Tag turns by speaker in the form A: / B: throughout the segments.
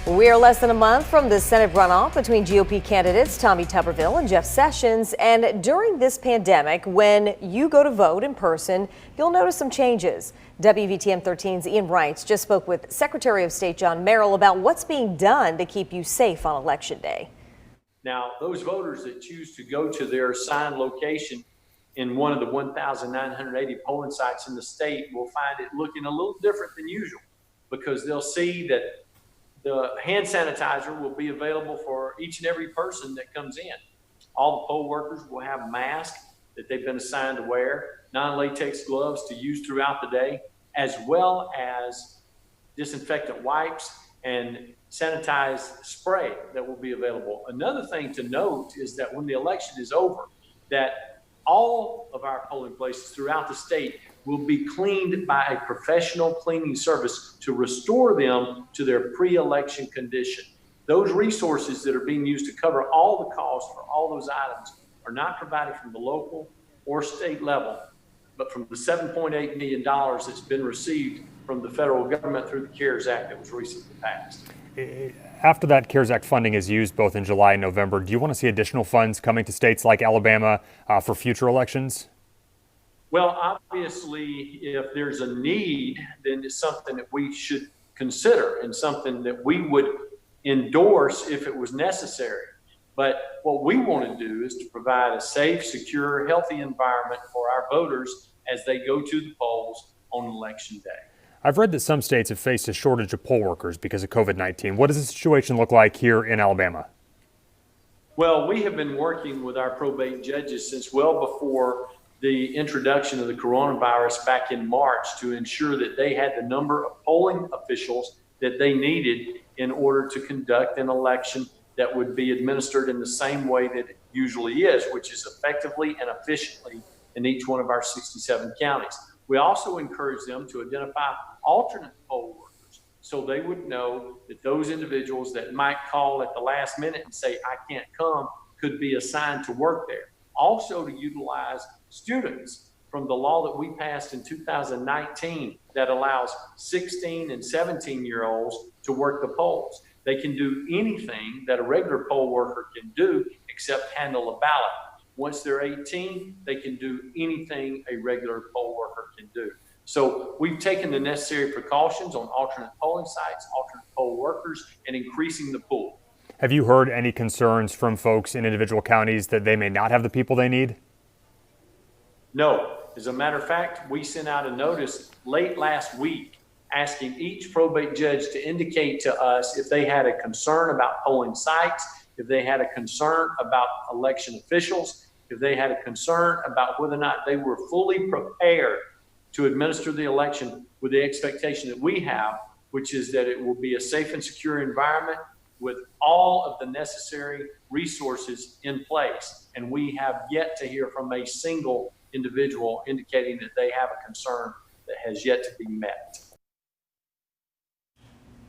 A: We are less than a month from the Senate runoff between GOP candidates Tommy Tuberville and Jeff Sessions. And during this pandemic, when you go to vote in person, you'll notice some changes. WVTM 13's Ian Wright just spoke with Secretary of State John Merrill about what's being done to keep you safe on Election Day.
B: Now, those voters that choose to go to their assigned location in one of the 1,980 polling sites in the state will find it looking a little different than usual, because they'll see that the hand sanitizer will be available for each and every person that comes in. All the poll workers will have masks that they've been assigned to wear, non-latex gloves to use throughout the day, as well as disinfectant wipes and sanitized spray that will be available. Another thing to note is that when the election is over, that all of our polling places throughout the state will be cleaned by a professional cleaning service to restore them to their pre-election condition. Those resources that are being used to cover all the costs for all those items are not provided from the local or state level, but from the $7.8 million that's been received from the federal government through the CARES Act that was recently passed.
C: After that CARES Act funding is used both in July and November, do you want to see additional funds coming to states like Alabama for future elections?
B: Well, obviously, if there's a need, then it's something that we should consider and something that we would endorse if it was necessary. But what we want to do is to provide a safe, secure, healthy environment for our voters as they go to the polls on Election Day.
C: I've read that some states have faced a shortage of poll workers because of COVID-19. What does the situation look like here in Alabama?
B: Well, we have been working with our probate judges since well before the introduction of the coronavirus back in March to ensure that they had the number of polling officials that they needed in order to conduct an election that would be administered in the same way that it usually is, which is effectively and efficiently in each one of our 67 counties. We also encourage them to identify alternate poll workers so they would know that those individuals that might call at the last minute and say, I can't come, could be assigned to work there. Also to utilize students from the law that we passed in 2019 that allows 16 and 17-year-olds to work the polls. They can do anything that a regular poll worker can do except handle a ballot. Once they're 18, they can do anything a regular poll worker can do. So we've taken the necessary precautions on alternate polling sites, alternate poll workers, and increasing the pool.
C: Have you heard any concerns from folks in individual counties that they may not have the people they need?
B: No. As a matter of fact, we sent out a notice late last week asking each probate judge to indicate to us if they had a concern about polling sites, if they had a concern about election officials, if they had a concern about whether or not they were fully prepared to administer the election with the expectation that we have, which is that it will be a safe and secure environment with all of the necessary resources in place. And we have yet to hear from a single individual indicating that they have a concern that has yet to be met.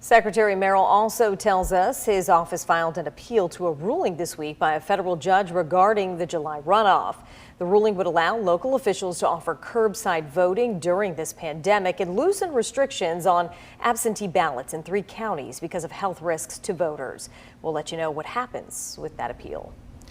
A: Secretary Merrill also tells us his office filed an appeal to a ruling this week by a federal judge regarding the July runoff. The ruling would allow local officials to offer curbside voting during this pandemic and loosen restrictions on absentee ballots in 3 counties because of health risks to voters. We'll let you know what happens with that appeal.